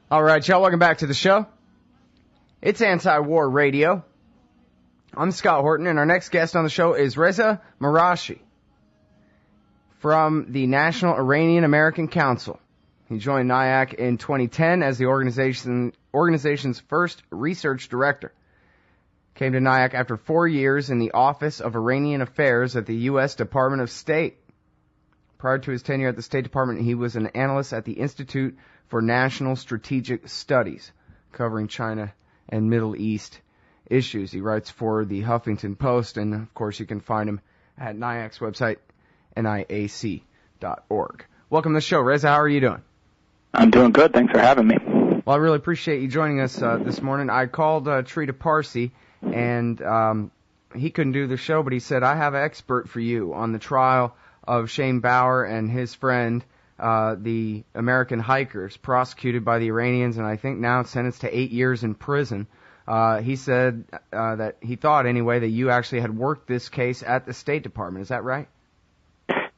All right, y'all, welcome back to the show. It's Anti-War Radio. I'm Scott Horton, and our next guest on the show is Reza Marashi from the National Iranian American Council. He joined NIAC in 2010 as the organization's first research director. Came to NIAC after 4 years in the Office of Iranian Affairs at the U.S. Department of State. Prior to his tenure at the State Department, he was an analyst at the Institute for National Strategic Studies, covering China and Middle East issues. He writes for the Huffington Post, and of course you can find him at NIAC's website, niac.org. Welcome to the show. Reza, how are you doing? I'm doing good. Thanks for having me. Well, I really appreciate you joining us this morning. I called Trita Parsi, and he couldn't do the show, but he said, I have an expert for you on the trial of Shane Bauer and his friend, the American hikers, prosecuted by the Iranians, and I think now sentenced to 8 years in prison. He said that he thought, anyway, that you actually had worked this case at the State Department. Is that right?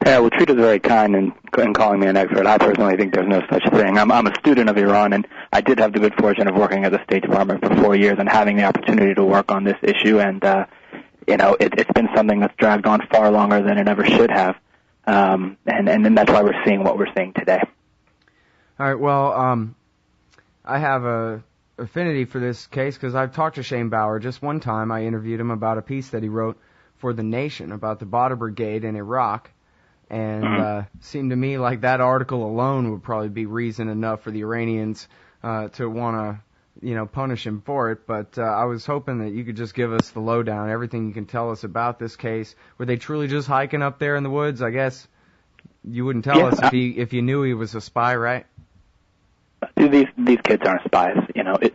Yeah, well, Trita's very kind in calling me an expert. I personally think there's no such thing. I'm a student of Iran, and I did have the good fortune of working at the State Department for 4 years and having the opportunity to work on this issue, and it's been something that's dragged on far longer than it ever should have. And that's why we're seeing what we're seeing today. All right, well, I have a affinity for this case because I've talked to Shane Bauer just one time. I interviewed him about a piece that he wrote for The Nation about the Bauer Brigade in Iraq, and seemed to me like that article alone would probably be reason enough for the Iranians to want to, punish him for it. But I was hoping that you could just give us the lowdown, everything you can tell us about this case. Were they truly just hiking up there in the woods? I guess you wouldn't tell us if you knew he was a spy, right? These kids aren't spies.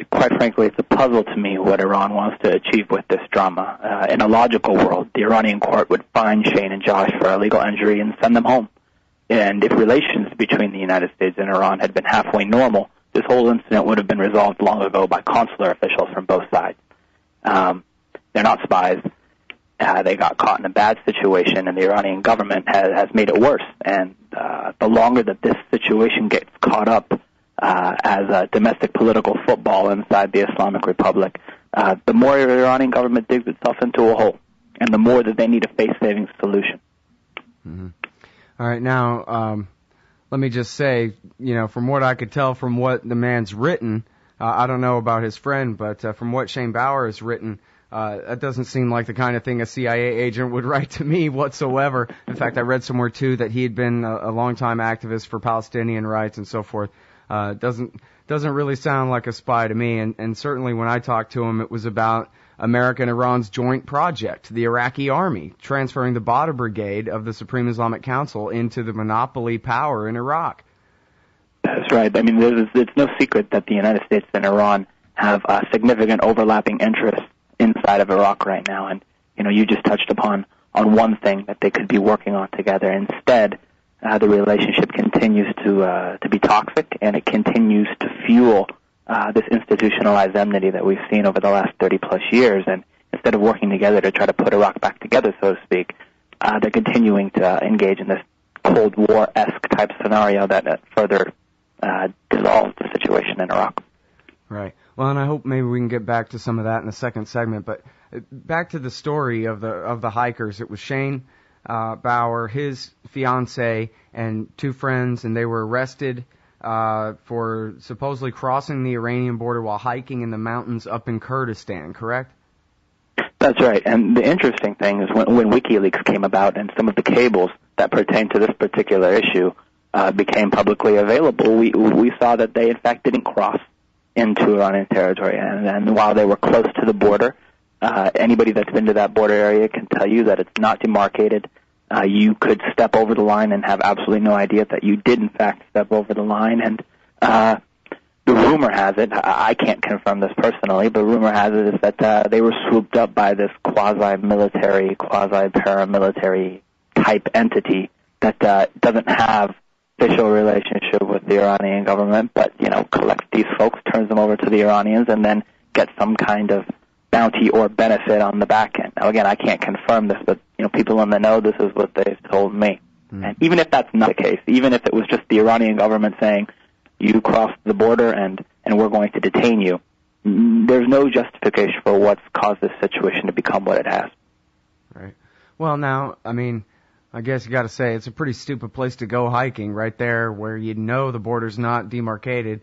Quite frankly, it's a puzzle to me what Iran wants to achieve with this drama. In a logical world, the Iranian court would fine Shane and Josh for illegal injury and send them home. And if relations between the United States and Iran had been halfway normal, this whole incident would have been resolved long ago by consular officials from both sides. They're not spies. They got caught in a bad situation, and the Iranian government has made it worse. And the longer that this situation gets caught up as a domestic political football inside the Islamic Republic, the more the Iranian government digs itself into a hole, and the more that they need a face-saving solution. Mm-hmm. All right, now, let me just say, from what I could tell from what the man's written, I don't know about his friend, but from what Shane Bauer has written, that doesn't seem like the kind of thing a CIA agent would write to me whatsoever. In fact, I read somewhere, too, that he had been a longtime activist for Palestinian rights and so forth. Doesn't really sound like a spy to me, and certainly when I talked to him, it was about America and Iran's joint project, the Iraqi army, transferring the Bauer Brigade of the Supreme Islamic Council into the monopoly power in Iraq. That's right. I mean, it's no secret that the United States and Iran have significant overlapping interests inside of Iraq right now, and you just touched upon one thing that they could be working on together. Instead, the relationship continues to be toxic, and it continues to fuel this institutionalized enmity that we've seen over the last 30-plus years. And instead of working together to try to put Iraq back together, so to speak, they're continuing to engage in this Cold War-esque type scenario that further dissolves the situation in Iraq. Right. Well, and I hope maybe we can get back to some of that in the second segment. But back to the story of the hikers. It was Shane Bauer, his fiancée, and two friends, and they were arrested for supposedly crossing the Iranian border while hiking in the mountains up in Kurdistan, correct? That's right. And the interesting thing is when WikiLeaks came about and some of the cables that pertain to this particular issue became publicly available, we saw that they, in fact, didn't cross into Iranian territory. And while they were close to the border, anybody that's been to that border area can tell you that it's not demarcated. You could step over the line and have absolutely no idea that you did, in fact, step over the line. And the rumor has it, I can't confirm this personally, but rumor has it is that they were swooped up by this quasi-military, quasi-paramilitary type entity that doesn't have official relationship with the Iranian government, but, collects these folks, turns them over to the Iranians, and then gets some kind of bounty or benefit on the back end. Now, again, I can't confirm this, but, people in the know, this is what they've told me. Mm. And even if that's not the case, even if it was just the Iranian government saying, you crossed the border and to detain you. There's no justification for what's caused this situation to become what it has. Right. Well, now, I mean, I guess you got to say it's a pretty stupid place to go hiking right there where you know the border's not demarcated,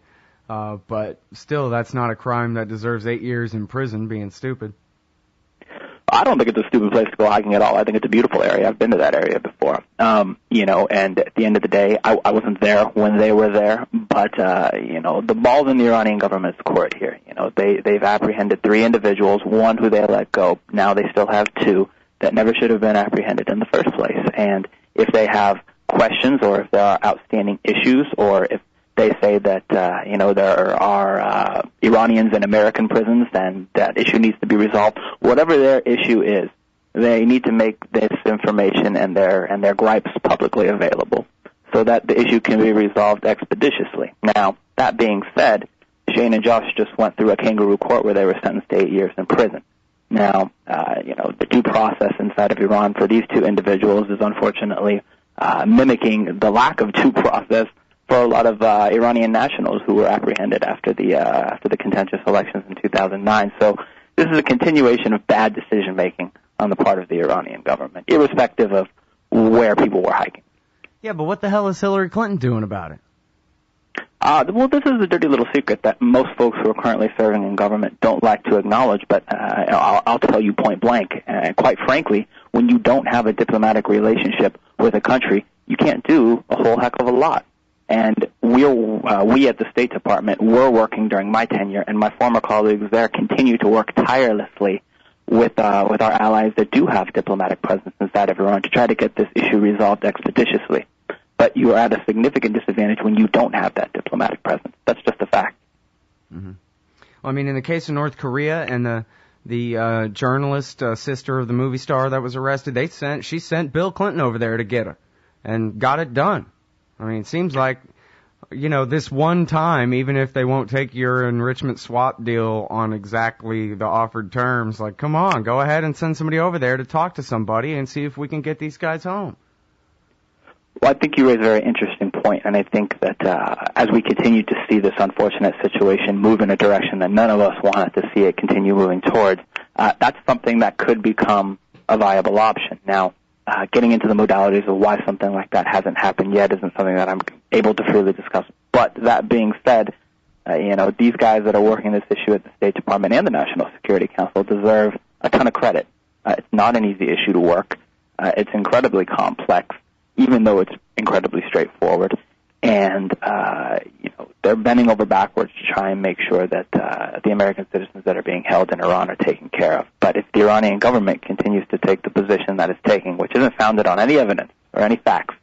but still that's not a crime that deserves 8 years in prison being stupid. I don't think it's a stupid place to go hiking at all. I think it's a beautiful area. I've been to that area before. And at the end of the day, I wasn't there when they were there, but, the ball's in the Iranian government's court here. They've apprehended 3 individuals, 1 who they let go. Now they still have 2 that never should have been apprehended in the first place. And if they have questions or if there are outstanding issues or if they say that, there are Iranians in American prisons and that issue needs to be resolved, whatever their issue is, they need to make this information and their gripes publicly available so that the issue can be resolved expeditiously. Now, that being said, Shane and Josh just went through a kangaroo court where they were sentenced to 8 years in prison. Now, the due process inside of Iran for these 2 individuals is unfortunately mimicking the lack of due process for a lot of Iranian nationals who were apprehended after the contentious elections in 2009. So this is a continuation of bad decision-making on the part of the Iranian government, irrespective of where people were hiking. Yeah, but what the hell is Hillary Clinton doing about it? Well, this is a dirty little secret that most folks who are currently serving in government don't like to acknowledge, but I'll tell you point blank. Quite frankly, when you don't have a diplomatic relationship with a country, you can't do a whole heck of a lot. And we at the State Department were working during my tenure, and my former colleagues there continue to work tirelessly with our allies that do have diplomatic presence inside of Iran to try to get this issue resolved expeditiously. But you are at a significant disadvantage when you don't have that diplomatic presence. That's just a fact. Mm-hmm. Well, I mean, in the case of North Korea and the journalist sister of the movie star that was arrested, she sent Bill Clinton over there to get her and got it done. I mean, it seems like, this one time, even if they won't take your enrichment swap deal on exactly the offered terms, like, come on, go ahead and send somebody over there to talk to somebody and see if we can get these guys home. Well, I think you raise a very interesting point, and I think that as we continue to see this unfortunate situation move in a direction that none of us wanted to see it continue moving towards, that's something that could become a viable option. Now, getting into the modalities of why something like that hasn't happened yet isn't something that I'm able to freely discuss. But that being said, these guys that are working this issue at the State Department and the National Security Council deserve a ton of credit. It's not an easy issue to work. It's incredibly complex, even though it's incredibly straightforward. And, they're bending over backwards to try and make sure that the American citizens that are being held in Iran are taken care of. But if the Iranian government continues to take the position that it's taking, which isn't founded on any evidence or any facts,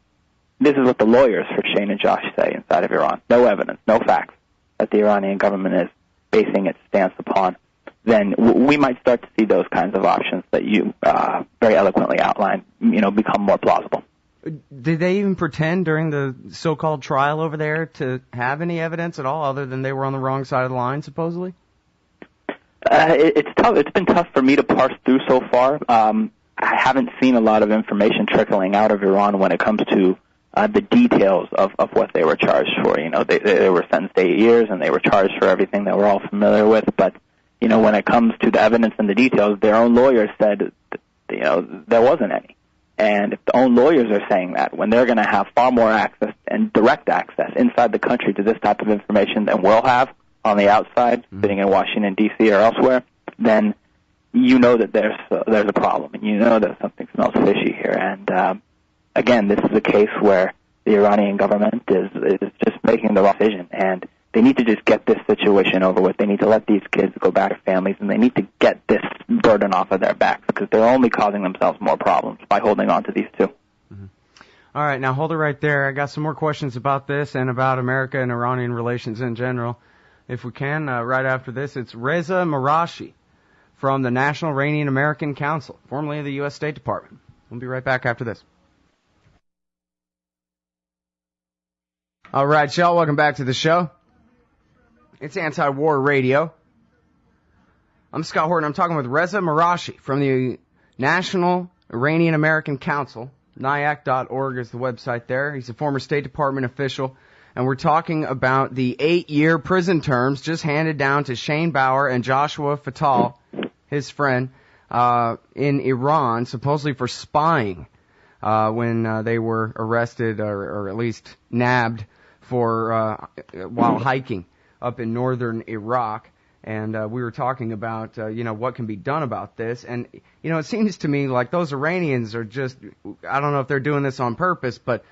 this is what the lawyers for Shane and Josh say inside of Iran. No evidence, no facts that the Iranian government is basing its stance upon. Then we might start to see those kinds of options that you very eloquently outlined, become more plausible. Did they even pretend during the so-called trial over there to have any evidence at all other than they were on the wrong side of the line, supposedly? It's tough. It's been tough for me to parse through so far. I haven't seen a lot of information trickling out of Iran when it comes to the details of what they were charged for. They were sentenced to 8 years and they were charged for everything that we're all familiar with. But, when it comes to the evidence and the details, their own lawyers said, there wasn't any. And if the own lawyers are saying that, when they're going to have far more access and direct access inside the country to this type of information than we'll have on the outside, sitting in Washington, D.C. or elsewhere, then you know that there's a problem, and you know that something smells fishy here. And again, this is a case where the Iranian government is just making the wrong decision, and they need to just get this situation over with. They need to let these kids go back to families, and they need to get this burden off of their backs because they're only causing themselves more problems by holding on to these 2. Mm-hmm. All right, now hold it right there. I got some more questions about this and about America and Iranian relations in general. If we can, right after this, it's Reza Marashi from the National Iranian American Council, formerly of the U.S. State Department. We'll be right back after this. All right, y'all, welcome back to the show. It's Anti-War Radio. I'm Scott Horton. I'm talking with Reza Marashi from the National Iranian American Council. NIAC.org is the website there. He's a former State Department official and we're talking about the 8-year prison terms just handed down to Shane Bauer and Joshua Fattal, his friend, in Iran, supposedly for spying when they were arrested or at least nabbed for while hiking up in northern Iraq. And we were talking about, what can be done about this. And, it seems to me like those Iranians are just, I don't know if they're doing this on purpose, but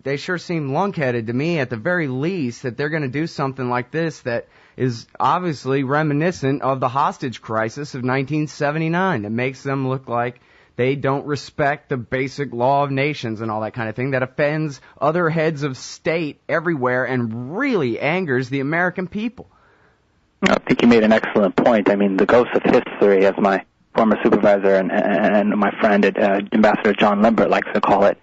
they sure seem lunkheaded to me at the very least that they're going to do something like this that is obviously reminiscent of the hostage crisis of 1979. That makes them look like they don't respect the basic law of nations and all that kind of thing, that offends other heads of state everywhere and really angers the American people. I think you made an excellent point. I mean, the ghosts of history, as my former supervisor and my friend, Ambassador John Lambert, likes to call it.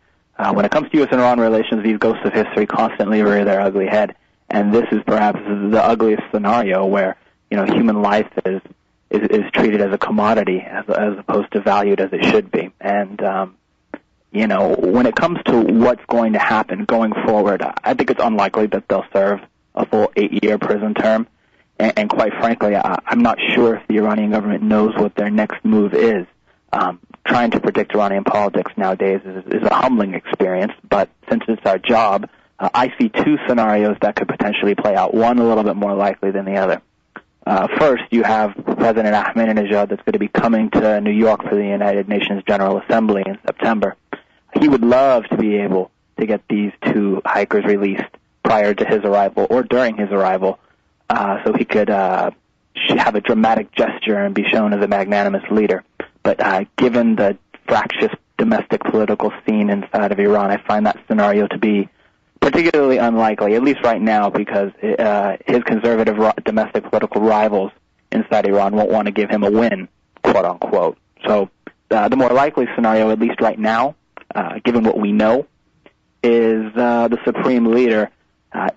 When it comes to U.S. and Iran relations, these ghosts of history constantly rear their ugly head. And this is perhaps the ugliest scenario where, human life is treated as a commodity as opposed to valued as it should be. And, when it comes to what's going to happen going forward, I think it's unlikely that they'll serve a full 8-year prison term. And quite frankly, I'm not sure if the Iranian government knows what their next move is. Trying to predict Iranian politics nowadays is a humbling experience, but since it's our job, I see two scenarios that could potentially play out, one a little bit more likely than the other. First, you have President Ahmadinejad that's going to be coming to New York for the United Nations General Assembly in September. He would love to be able to get these two hikers released prior to his arrival or during his arrival, so he could have a dramatic gesture and be shown as a magnanimous leader. But given the fractious domestic political scene inside of Iran, I find that scenario to be particularly unlikely, at least right now, because his conservative domestic political rivals inside Iran won't want to give him a win, quote unquote. So the more likely scenario, at least right now, given what we know, is the supreme leader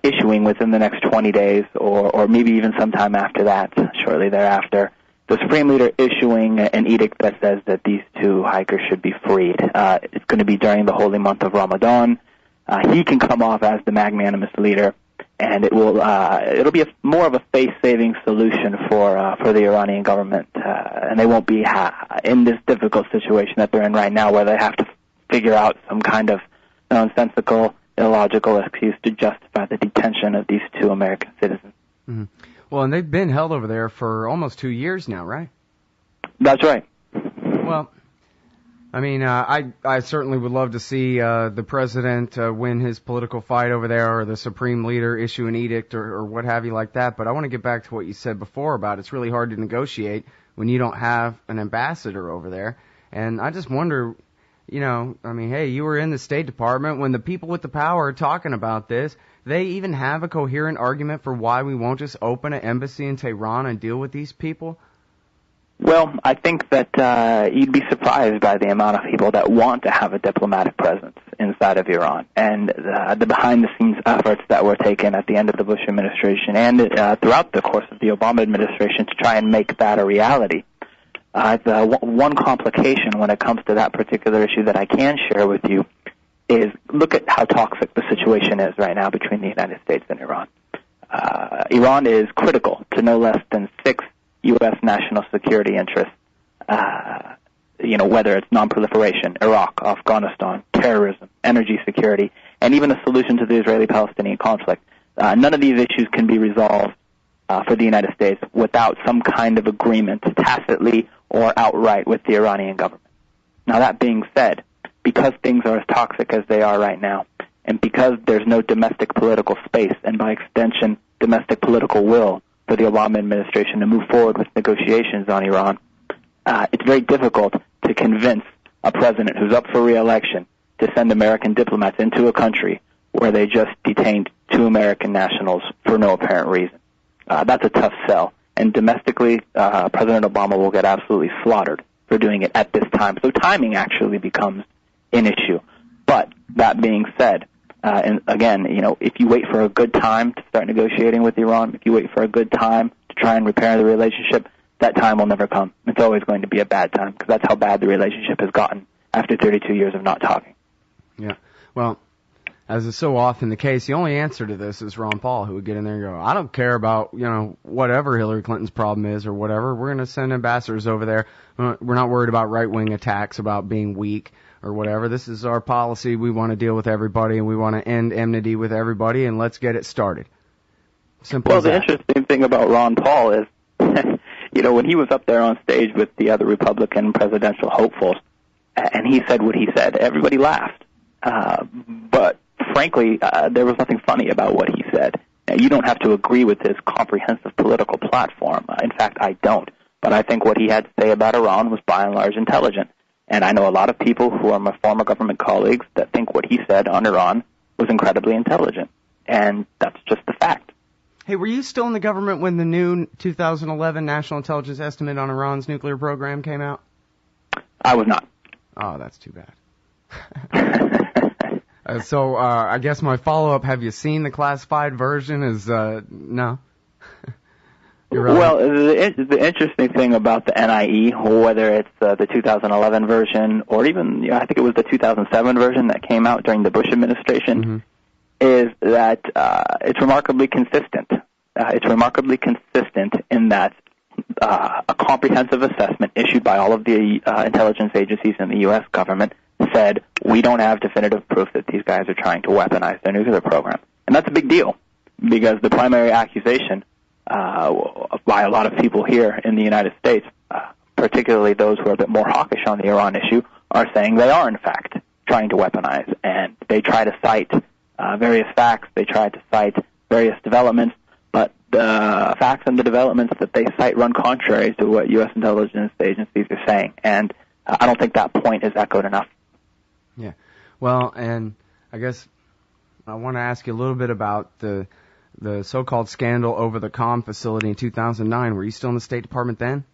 issuing within the next 20 days or maybe even sometime after that, shortly thereafter, the supreme leader issuing an edict that says that these two hikers should be freed. It's going to be during the holy month of Ramadan. He can come off as the magnanimous leader, and it'll be more of a face-saving solution for the Iranian government, and they won't be in this difficult situation that they're in right now, where they have to figure out some kind of nonsensical, illogical excuse to justify the detention of these two American citizens. Mm-hmm. Well, and they've been held over there for almost 2 years now, right? That's right. Well, I mean, I certainly would love to see the president win his political fight over there, or the supreme leader issue an edict or what have you like that. But I want to get back to what you said before about it's really hard to negotiate when you don't have an ambassador over there. And I just wonder, hey, you were in the State Department when the people with the power are talking about this. They even have a coherent argument for why we won't just open an embassy in Tehran and deal with these people? Well, I think that you'd be surprised by the amount of people that want to have a diplomatic presence inside of Iran, and the behind-the-scenes efforts that were taken at the end of the Bush administration and throughout the course of the Obama administration to try and make that a reality. One complication when it comes to that particular issue that I can share with you is look at how toxic the situation is right now between the United States and Iran. Iran is critical to no less than 6 U.S. national security interests, whether it's non-proliferation, Iraq, Afghanistan, terrorism, energy security, and even a solution to the Israeli-Palestinian conflict. None of these issues can be resolved for the United States without some kind of agreement, tacitly or outright, with the Iranian government. Now, that being said, because things are as toxic as they are right now, and because there's no domestic political space, and by extension, domestic political will for the Obama administration to move forward with negotiations on Iran, it's very difficult to convince a president who's up for re-election to send American diplomats into a country where they just detained 2 American nationals for no apparent reason. That's a tough sell. And domestically, President Obama will get absolutely slaughtered for doing it at this time. So timing actually becomes an issue. But that being said, and again, if you wait for a good time to start negotiating with Iran, if you wait for a good time to try and repair the relationship, that time will never come. It's always going to be a bad time, because that's how bad the relationship has gotten after 32 years of not talking. Yeah. Well, as is so often the case, the only answer to this is Ron Paul, who would get in there and go, I don't care about, whatever Hillary Clinton's problem is or whatever. We're going to send ambassadors over there. We're not worried about right-wing attacks, about being weak or whatever. This is our policy. We want to deal with everybody, and we want to end enmity with everybody, and let's get it started. Simple as that. Well, the interesting thing about Ron Paul is, when he was up there on stage with the other Republican presidential hopefuls, and he said what he said, everybody laughed. But frankly, there was nothing funny about what he said. Now, you don't have to agree with his comprehensive political platform. In fact, I don't. But I think what he had to say about Iran was by and large intelligent. And I know a lot of people who are my former government colleagues that think what he said on Iran was incredibly intelligent. And that's just the fact. Hey, were you still in the government when the new 2011 National Intelligence Estimate on Iran's nuclear program came out? I was not. Oh, that's too bad. So I guess my follow-up, have you seen the classified version? Is no? Well, the interesting thing about the NIE, whether it's the 2011 version or even, I think it was the 2007 version that came out during the Bush administration, is that it's remarkably consistent. It's remarkably consistent in that a comprehensive assessment issued by all of the intelligence agencies in the U.S. government said, we don't have definitive proof that these guys are trying to weaponize their nuclear program. And that's a big deal, because the primary accusation by a lot of people here in the United States, particularly those who are a bit more hawkish on the Iran issue, are saying they are, in fact, trying to weaponize. And they try to cite various facts, they try to cite various developments, but the facts and the developments that they cite run contrary to what U.S. intelligence agencies are saying. And I don't think that point is echoed enough. Yeah. Well, and I guess I want to ask you a little bit about the so-called scandal over the COM facility in 2009. Were you still in the State Department then?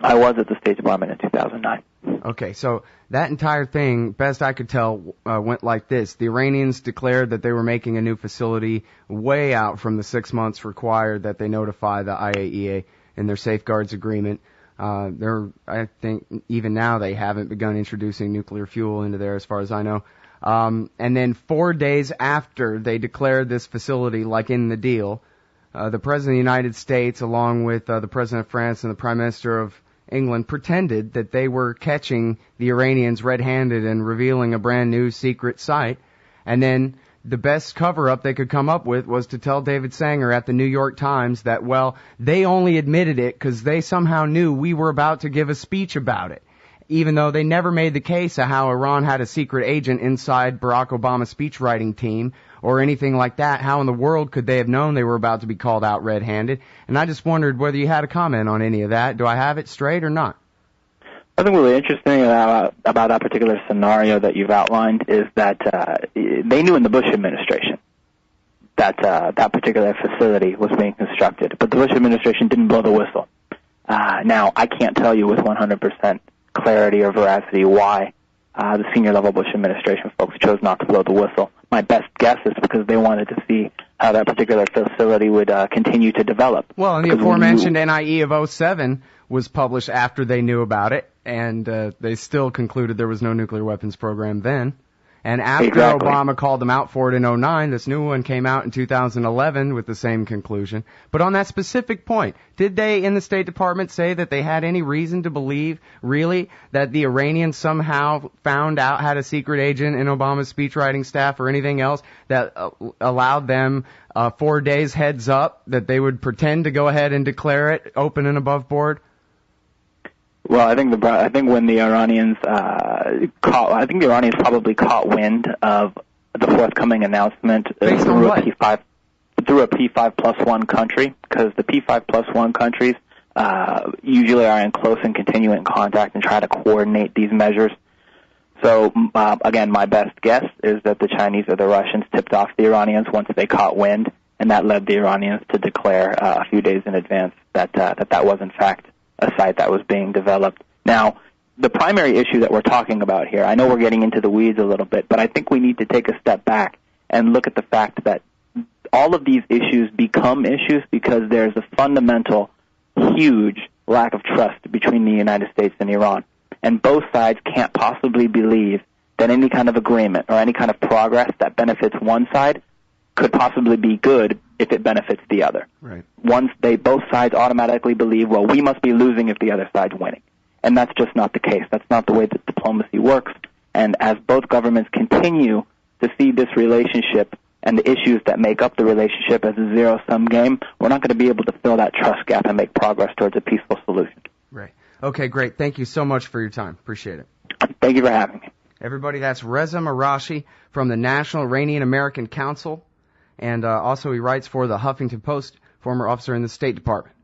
I was at the State Department in 2009. Okay, so that entire thing, best I could tell, went like this. The Iranians declared that they were making a new facility way out from the 6 months required that they notify the IAEA in their safeguards agreement. I think even now they haven't begun introducing nuclear fuel into there, as far as I know. And then 4 days after they declared this facility, like in the deal, the President of the United States, along with the President of France and the Prime Minister of England, pretended that they were catching the Iranians red-handed and revealing a brand new secret site. And then the best cover-up they could come up with was to tell David Sanger at the New York Times that, well, they only admitted it because they somehow knew we were about to give a speech about it, even though they never made the case of how Iran had a secret agent inside Barack Obama's speechwriting team or anything like that. How in the world could they have known they were about to be called out red-handed? And I just wondered whether you had a comment on any of that. Do I have it straight or not? Something really interesting about that particular scenario that you've outlined is that they knew in the Bush administration that that particular facility was being constructed, but the Bush administration didn't blow the whistle. Now, I can't tell you with 100% clarity or veracity why the senior-level Bush administration folks chose not to blow the whistle. My best guess is because they wanted to see how that particular facility would continue to develop. Well, and the aforementioned NIE of 07 was published after they knew about it, and they still concluded there was no nuclear weapons program then. And after Obama called them out for it in 09, this new one came out in 2011 with the same conclusion. But on that specific point, did they in the State Department say that they had any reason to believe, really, that the Iranians somehow found out, had a secret agent in Obama's speechwriting staff or anything else that allowed them 4 days heads up that they would pretend to go ahead and declare it open and above board? Well, I think when the Iranians the Iranians probably caught wind of the forthcoming announcement through a P5+1 country, because the P5+1 countries usually are in close and continuing contact and try to coordinate these measures. So again, my best guess is that the Chinese or the Russians tipped off the Iranians once they caught wind, and that led the Iranians to declare a few days in advance that was in fact a site that was being developed. Now, the primary issue that we're talking about here, I know we're getting into the weeds a little bit, but I think we need to take a step back and look at the fact that all of these issues become issues because there's a fundamental, huge lack of trust between the United States and Iran. And both sides can't possibly believe that any kind of agreement or any kind of progress that benefits one side could possibly be good if it benefits the other. Right. Once both sides automatically believe, well, we must be losing if the other side's winning. And that's just not the case. That's not the way that diplomacy works. And as both governments continue to see this relationship and the issues that make up the relationship as a zero-sum game, we're not going to be able to fill that trust gap and make progress towards a peaceful solution. Right. Okay, great. Thank you so much for your time. Appreciate it. Thank you for having me. Everybody, that's Reza Marashi from the National Iranian American Council. And also he writes for the Huffington Post, former officer in the State Department.